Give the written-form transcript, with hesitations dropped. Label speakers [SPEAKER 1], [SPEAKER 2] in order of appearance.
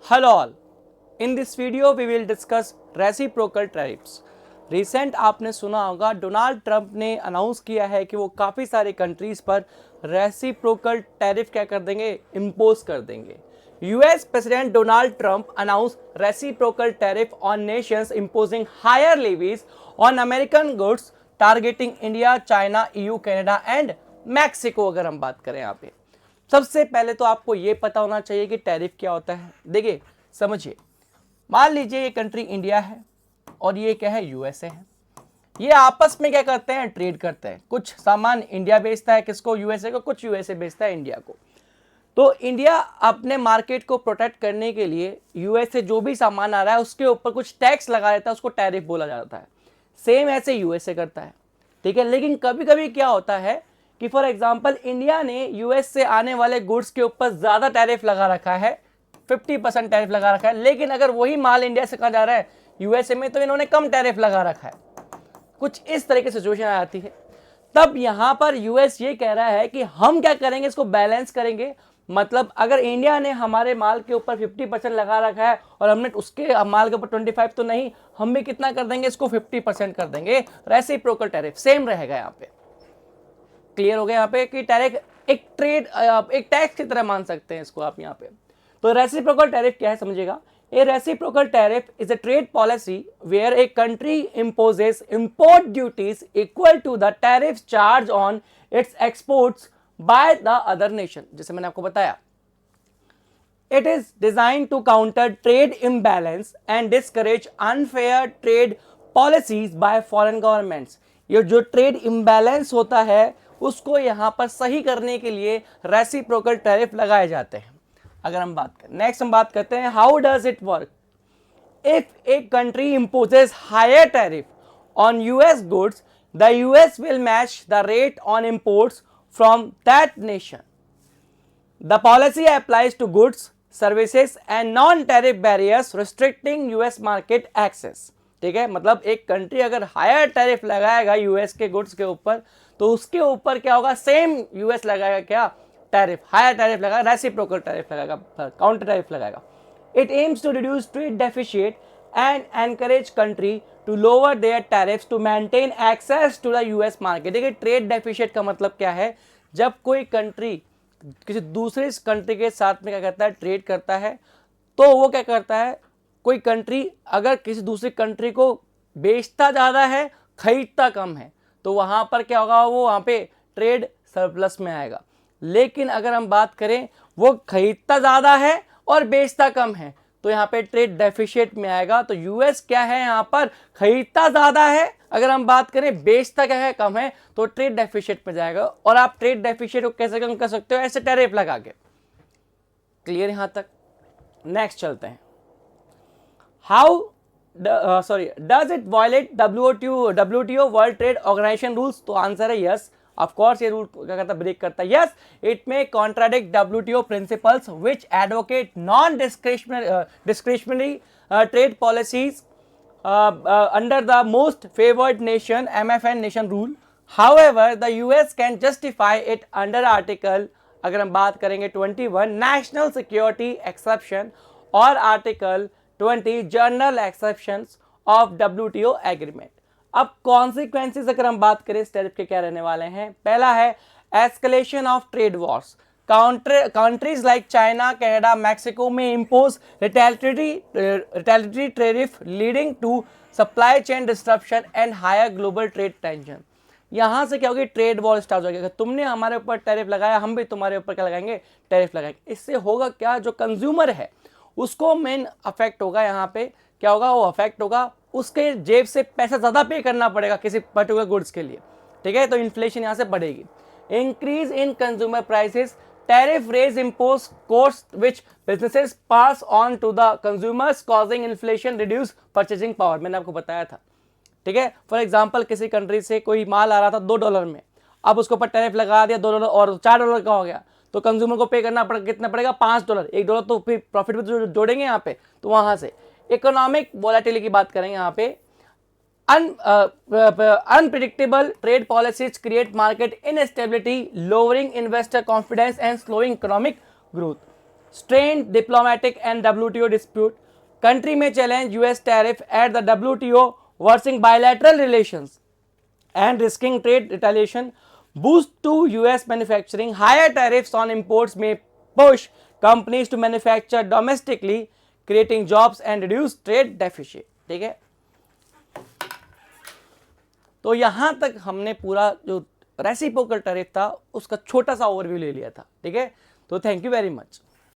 [SPEAKER 1] Hello all. In this video we will discuss reciprocal tariffs. Recent आपने सुना होगा Donald Trump ने announce किया है कि वो काफ़ी सारे कंट्रीज़ पर रेसिप्रोकल टैरिफ क्या कर देंगे, इम्पोज कर देंगे. US president Donald Trump announce reciprocal tariff on nations imposing higher levies on American goods targeting India, China, EU, Canada and Mexico. अगर हम बात करें यहाँ पे सबसे पहले तो आपको ये पता होना चाहिए कि टैरिफ क्या होता है. देखिए समझिए, मान लीजिए ये कंट्री इंडिया है और ये क्या है, यूएसए है. ये आपस में क्या करते हैं, ट्रेड करते हैं. कुछ सामान इंडिया बेचता है किसको, यूएसए को, कुछ यूएसए बेचता है इंडिया को. तो इंडिया अपने मार्केट को प्रोटेक्ट करने के लिए यूएसए जो भी सामान आ रहा है उसके ऊपर कुछ टैक्स लगा देता है, उसको टैरिफ बोला जाता है. सेम ऐसे यूएसए करता है, ठीक है. लेकिन कभी कभी क्या होता है कि फॉर एग्जांपल इंडिया ने यूएस से आने वाले गुड्स के ऊपर ज्यादा टैरिफ लगा रखा है, 50% टैरिफ लगा रखा है. लेकिन अगर वही माल इंडिया से कहा जा रहा है यूएसए में तो इन्होंने कम टैरिफ लगा रखा है. कुछ इस तरह की सिचुएशन आ जाती है. तब यहां पर यूएस ये कह रहा है कि हम क्या करेंगे, इसको बैलेंस करेंगे. मतलब अगर इंडिया ने हमारे माल के ऊपर 50% लगा रखा है और हमने उसके माल के ऊपर 25 तो नहीं, हम भी कितना कर देंगे, इसको 50% कर देंगे. रेसिप्रोकल टैरिफ सेम रहेगा. यहाँ पे क्लियर हो गया यहाँ पे कि टैरिफ एक ट्रेड, एक टैक्स की तरह मान सकते हैं इसको आप यहाँ पे. तो रेसिप्रोकल टैरिफ क्या है समझिएगा. A reciprocal tariff is a trade policy where a country imposes import duties equal to the tariffs charged on its exports by the other nation. जैसे मैंने आपको बताया, it is designed to counter trade imbalance and discourage unfair trade policies by foreign governments. ये जो trade imbalance होता है उसको यहाँ पर सही करने के लिए रेसिप्रोकल टैरिफ लगाए जाते हैं. अगर हम बात करें, नेक्स्ट हम बात करते हैं how does it work. If a country imposes higher tariff on US goods, the US will match the rate on imports from that nation. The policy applies to goods, services and non tariff barriers restricting US market access. ठीक है, मतलब एक country अगर higher tariff लगाएगा US के goods के ऊपर तो उसके ऊपर क्या होगा, सेम यूएस लगाएगा क्या, टैरिफ, हायर टैरिफ लगाएगा, रेसिप्रोकल टैरिफ लगाएगा, काउंटर टैरिफ लगाएगा. It aims to reduce trade deficit and encourage country to lower their tariffs to maintain access to the US market. देखिए ट्रेड डेफिसिट का मतलब क्या है, जब कोई कंट्री किसी दूसरे कंट्री के साथ में क्या करता है, ट्रेड करता है, तो वो क्या करता है, कोई कंट्री अगर किसी दूसरी कंट्री को बेचता ज़्यादा है, खरीदता कम है, तो वहाँ पर क्या होगा, वो वहाँ पे ट्रेड सरप्लस में आएगा. लेकिन अगर हम बात करें वो खरीदता ज़्यादा है और बेचता कम है तो यहाँ पे ट्रेड डेफिसिट में आएगा. तो यूएस क्या है, यहाँ पर खरीदता ज़्यादा है, अगर हम बात करें बेचता क्या है, कम है, तो ट्रेड डेफिसिट में जाएगा. और आप ट्रेड डेफिसिट को कैसे कम कर सकते हो, ऐसे टैरिफ लगा के. क्लियर यहाँ तक. नेक्स्ट चलते हैं. How does it violate WTO world trade organization rules. तो आंसर है यस, ऑफ कोर्स ये रूल क्या करता है, ब्रेक करता है. यस, इट में contradict WTO principles which advocate non discretionary trade policies under the most favoured nation MFN nation rule. However the US can justify it under article, अगर हम बात करेंगे 21 नेशनल सिक्योरिटी एक्सेप्शन और article 20 general exceptions of WTO agreement. अब consequences अगर हम बात करें इस टैरिफ के क्या रहने वाले हैं. पहला है escalation of trade wars. Countries like China, Canada, Mexico में impose retaliatory tariff leading to supply chain disruption and higher global trade tension. यहाँ से क्या होगी, ट्रेड वॉर स्टार्ट हो गया. तुमने हमारे ऊपर टैरिफ लगाया, हम भी तुम्हारे ऊपर क्या लगाएंगे, टैरिफ लगाएंगे. इससे होगा क्या, जो कंज्यूमर है उसको मेन अफेक्ट होगा. यहाँ पे क्या होगा, वो अफेक्ट होगा, उसके जेब से पैसा ज़्यादा पे करना पड़ेगा किसी पर्टिकुलर गुड्स के लिए. ठीक है, तो इन्फ्लेशन यहाँ से बढ़ेगी. Increase in consumer prices, tariff raise impose cost which businesses pass on to the consumers causing inflation, reduce purchasing power. मैंने आपको बताया था. ठीक है, फॉर एग्जाम्पल किसी कंट्री से कोई माल आ रहा था $2 में, अब उसके ऊपर टैरिफ लगा दिया $2 और $4 का हो गया, तो कंज्यूमर को पे करना पड़ेगा, कितना पड़ेगा, $5. $1 तो फिर प्रॉफिट में जोड़ेंगे यहाँ पे. तो वहां से इकोनॉमिक वोलेटिलिटी की बात करेंगे यहाँ पे. Unpredictable trade policies create market instability, lowering investor confidence and slowing economic growth. strained diplomatic and WTO dispute, country may challenge US tariff at the WTO, worsening bilateral relations and risking trade retaliation. Boost to US manufacturing, higher tariffs on imports may push companies to manufacture domestically, creating jobs and reduce trade deficit. ठीक है, तो यहां तक हमने पूरा जो reciprocal tariff था उसका छोटा सा ओवरव्यू ले लिया था. ठीक है, तो थैंक यू वेरी मच.